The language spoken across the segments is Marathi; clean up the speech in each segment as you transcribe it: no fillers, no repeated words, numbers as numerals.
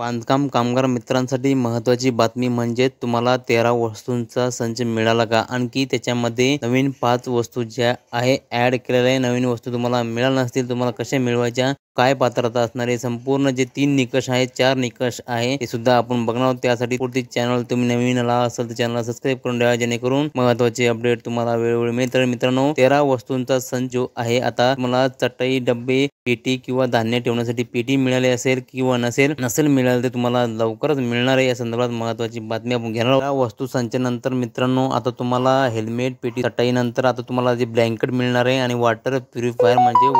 बांधकाम कामगार मित्रांसाठी महत्त्वाची बातमी म्हणजे तुम्हाला 13 वस्तूंचा संच मिळाला का? आणखी त्याच्यामध्ये नवीन 5 वस्तू ज्या आहे ॲड केलेल्या आहे. नवीन वस्तू तुम्हाला मिळाल्या नसतील, तुम्हाला कशा मिळवायच्या, काय पात्रता असणार आहे, संपूर्ण जे 3 निकष आहेत, 4 निकष आहे ते सुद्धा आपण बघणार आहोत. त्यासाठी पुढचे चॅनल तुम्ही नवीन आला असेल तर चॅनलला सबस्क्राईब करून ठेवा, जेणेकरून महत्त्वाचे अपडेट तुम्हाला वेळोवेळी मिळेल. तर मित्रांनो, 13 वस्तूंचा संच जो आहे, आता तुम्हाला चटई, डब्बे, पेटी किंवा धान्य ठेवण्यासाठी पेटी मिळाली असेल किंवा नसेल मिळालं तर तुम्हाला लवकरच मिळणार आहे. या संदर्भात महत्त्वाची बातमी आपण घेणार आहोत. या वस्तू संचानंतर मित्रांनो, आता तुम्हाला हेल्मेट, पेटी, चटई नंतर आता तुम्हाला जे ब्लँकेट मिळणार आहे आणि वॉटर प्युरिफायर म्हणजे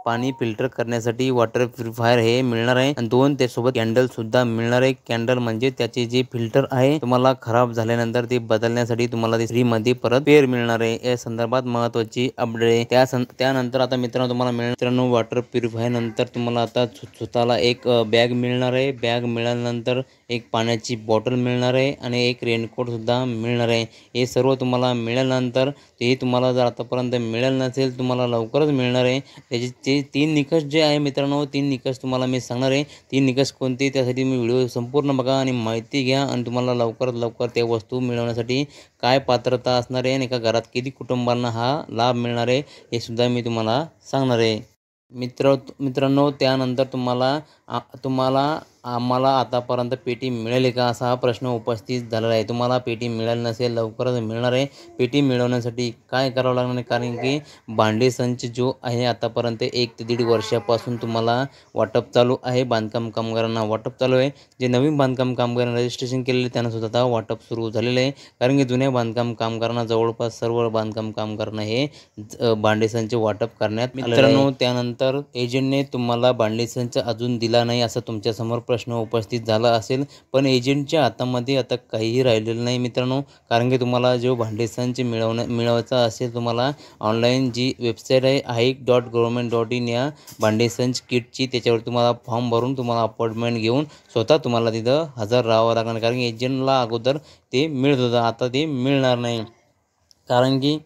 पाणी फिल्टर करण्यासाठी वॉटर प्युरिफायर हे मिळणार आहे आणि 2 त्यासोबत कॅन्डल सुद्धा मिळणार आहे. कॅन्डल म्हणजे त्याचे जे फिल्टर आहे तुम्हाला खराब झाल्यानंतर ते बदलण्यासाठी तुम्हाला ते फ्री मध्ये परत पेअर मिळणार आहे. या संदर्भात महत्त्वाची अपडेट त्यानंतर आता मित्रांनो तुम्हाला मित्रांनो वॉटर प्युरिफायर नंतर तुम्हाला आता स्वतःला एक बॅग मिळणार आहे. बॅग मिळाल्यानंतर एक पाण्याची बॉटल मिळणार आहे आणि एक रेनकोट सुद्धा मिळणार आहे. हे सर्व तुम्हाला मिळाल्यानंतर ते तुम्हाला जर आतापर्यंत मिळालं नसेल तुम्हाला लवकरच मिळणार आहे. त्याचे ते 3 निकष जे आहे मित्रांनो, 3 निकष तुम्हाला मी सांगणार आहे. 3 निकष कोणते त्यासाठी मी व्हिडिओ संपूर्ण बघा आणि माहिती घ्या आणि तुम्हाला लवकरात लवकर त्या वस्तू मिळवण्यासाठी काय पात्रता असणार आहे आणि एका घरात किती कुटुंबांना हा लाभ मिळणार आहे हे सुद्धा मी तुम्हाला सांगणार आहे. मित्रांनो, त्यानंतर तुम्हाला आम्हाला आतापर्यंत पेटी मिळेल का असा हा प्रश्न उपस्थित झालेला आहे. तुम्हाला पेटी मिळाली नसेल, लवकरच मिळणार आहे. पेटी मिळवण्यासाठी काय करावं लागणार आहे, कारण की भांडे संच जो आहे आतापर्यंत 1 ते 1.5 वर्षापासून तुम्हाला वाटप चालू आहे. बांधकाम कामगारांना वाटप चालू आहे. जे नवीन बांधकाम कामगारांना रजिस्ट्रेशन केलेले त्यांना सुद्धा आता वाटप सुरू झालेलं आहे. कारण की जुन्या बांधकाम कामगारांना जवळपास सर्व बांधकाम कामगारांना हे भांडे संच वाटप करण्यात मित्रांनो, त्यानंतर एजंटने तुम्हाला भांडे संच अजून दिला नाही असा तुमच्यासमोर प्रश्न उपस्थित झाला असेल, पण एजंटच्या हातामध्ये आता काहीही राहिलेलं नाही मित्रांनो. कारण की तुम्हाला जो भांडे संच मिळवायचा असेल, तुम्हाला ऑनलाईन जी वेबसाईट आहे hike.government.in या भांडे संच किटची, त्याच्यावर तुम्हाला फॉर्म भरून तुम्हाला अपॉइंटमेंट घेऊन स्वतः तुम्हाला तिथं हजर राहावं लागणार. कारण की एजंटला अगोदर ते मिळत होतं, आता ते मिळणार नाही. कारण की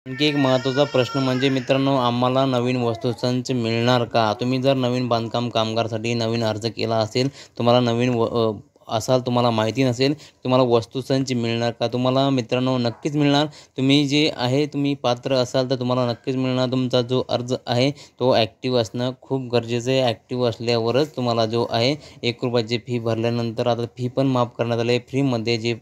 आणखी एक महत्त्वाचा प्रश्न म्हणजे मित्रांनो, आम्हाला नवीन वस्तू संच मिळणार का? तुम्ही जर नवीन बांधकाम कामगारसाठी नवीन अर्ज केला असेल, तुम्हाला तुम्हाला माहिती नसेल तुम्हाला वस्तू संच मिळणार का? तुम्हाला मित्रांनो नक्कीच मिळणार. तुम्ही जे आहे तुम्ही पात्र असाल तर तुम्हाला नक्कीच मिळणार. तुमचा जो अर्ज आहे तो ॲक्टिव्ह असणं खूप गरजेचं आहे. ॲक्टिव्ह असल्यावरच तुम्हाला जो आहे ₹1 फी भरल्यानंतर आता फी पण माफ करण्यात आली आहे. फ्रीमध्ये जे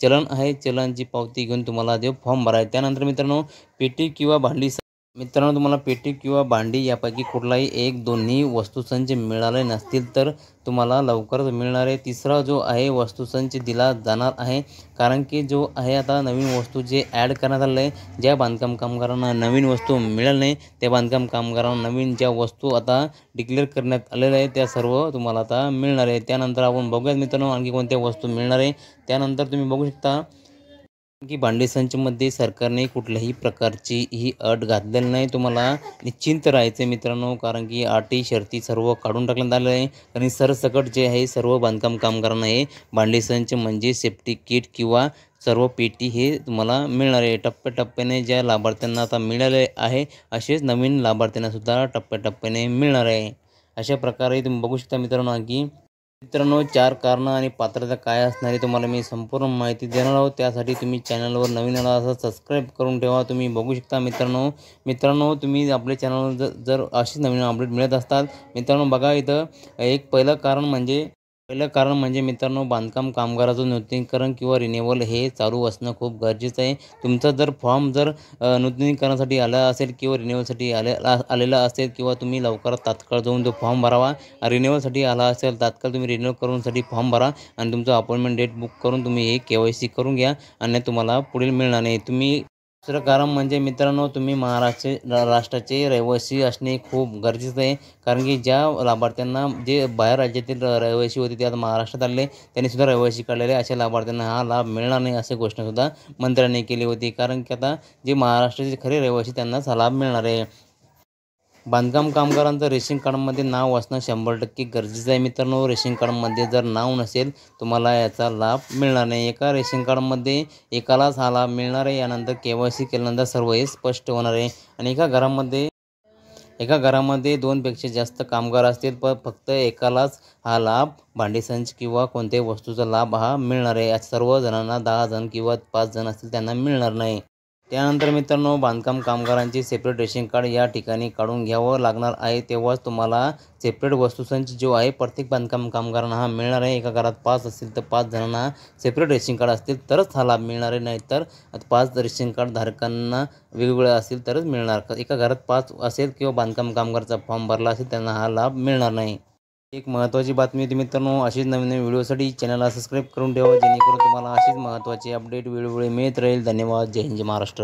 चलन आहे, चलनची पावती घेऊन तुम्हाला जो फॉर्म भरायचा. त्यानंतर मित्रांनो, पेटी किंवा भांडी मित्रांनो तुम्हाला पेटी किंवा भांडी यापैकी कुठलाही एक दोन्ही वस्तूसंच मिळाले नसतील तर तुम्हाला लवकरच मिळणार आहे. तिसरा जो आहे वस्तूसंच दिला जाणार आहे. कारण की जो आहे आता नवीन वस्तू जे ॲड करण्यात आलेलं आहे, ज्या बांधकाम कामगारांना नवीन वस्तू मिळाली नाही त्या बांधकाम कामगारांना नवीन ज्या वस्तू आता डिक्लेअर करण्यात आलेल्या आहे त्या सर्व तुम्हाला आता मिळणार आहे. त्यानंतर आपण बघूयात मित्रांनो आणखी कोणत्या वस्तू मिळणार आहे. त्यानंतर तुम्ही बघू शकता की भांडे संचमध्ये सरकारने कुठल्याही प्रकारची ही अट घातलेली नाही. तुम्हाला निश्चिंत राहायचं आहे मित्रांनो, कारण की अटी शर्ती सर्व काढून टाकण्यात आलेलं आहे. आणि सरसकट जे आहे सर्व बांधकाम कामगारांना हे भांडे संच म्हणजे सेफ्टी किट किंवा सर्व पेटी हे तुम्हाला मिळणार आहे. टप्प्याटप्प्याने ज्या लाभार्थ्यांना आता मिळाले आहे असेच नवीन लाभार्थ्यांना सुद्धा टप्प्याटप्प्याने मिळणार आहे. अशा प्रकारे तुम्ही बघू शकता मित्रांनो 4 कारणं आणि पात्रता काय असणार आहे तुम्हाला मी संपूर्ण माहिती देणार आहोत. त्यासाठी तुम्ही चॅनलवर नवीन आला असाल सबस्क्राईब करून ठेवा. तुम्ही बघू शकता मित्रांनो तुम्ही आपल्या चॅनलवर जर अशीच नवीन अपडेट मिळत असतात मित्रांनो, बघा इथं एक पहिलं कारण म्हणजे मित्रांनो, बांधकाम कामगाराचं नूतनीकरण किंवा रिन्युअल हे चालू असणं खूप गरजेचं आहे. तुमचा जर फॉर्म नूतनीकरणासाठी आला असेल किंवा रिन्युअलसाठी आलेला असेल किंवा तुम्ही लवकरात तात्काळ जाऊन तो फॉर्म भरावा. रिन्युअलसाठी आला असेल तात्काळ तुम्ही रिन्युअल करूनसाठी फॉर्म भरा आणि तुमचं अपॉइंटमेंट डेट बुक करून तुम्ही हे KYC करून घ्या आणि तुम्हाला पुढील मिळणार नाही. दुसरं कारण म्हणजे मित्रांनो, तुम्ही राष्ट्राचे रहिवासी असणे खूप गरजेचं आहे. कारण की ज्या लाभार्थ्यांना जे बाहेर राज्यातील रहिवासी होते ते आता महाराष्ट्रात आले, त्यांनी सुद्धा रहिवासी काढलेले, अशा लाभार्थ्यांना हा लाभ मिळणार नाही अशी घोषणासुद्धा मंत्र्यांनी केली होती. कारण की आता जे महाराष्ट्राचे खरे रहिवासी त्यांनाच हा लाभ मिळणार आहे. बांधकाम कामगारांचं रेशन कार्डमध्ये नाव असणं 100% गरजेचं आहे मित्रांनो. रेशन कार्डमध्ये जर नाव नसेल तुम्हाला याचा लाभ मिळणार नाही. एका रेशन कार्डमध्ये एकालाच हा लाभ मिळणार आहे. यानंतर KYC केल्यानंतर सर्व हे स्पष्ट होणार आहे. आणि एका घरामध्ये एका घरामध्ये 2पेक्षा जास्त कामगार असतील पण फक्त एकालाच हा लाभ भांडी संच किंवा कोणत्याही वस्तूचा लाभ हा मिळणार आहे. सर्व जणांना 10 जण किंवा 5 जण असतील त्यांना मिळणार नाही. त्यानंतर मित्रांनो, बांधकाम कामगारांचे सेपरेट रेशन कार्ड या ठिकाणी काढून घ्यावं लागणार आहे. तेव्हाच तुम्हाला सेपरेट वस्तुसंच जो आहे प्रत्येक बांधकाम कामगारांना हा मिळणार आहे. एका घरात 5 असतील तर 5 जणांना सेपरेट रेशन कार्ड असतील तरच हा लाभ मिळणार आहे. नाहीतर 5 रेशन कार्ड धारकांना वेगवेगळं असेल तरच मिळणार. एका घरात 5 असेल किंवा बांधकाम कामगारचा फॉर्म भरला असेल त्यांना हा लाभ मिळणार नाही. एक महत्त्वाची बातमी होती मित्रांनो. अशीच नवीन नवीन व्हिडिओसाठी चॅनलला सबस्क्राईब करून ठेवा, जेणेकरून तुम्हाला अशीच महत्त्वाची अपडेट वेळोवेळी मिळत राहील. धन्यवाद. जय हिंद, जय महाराष्ट्र.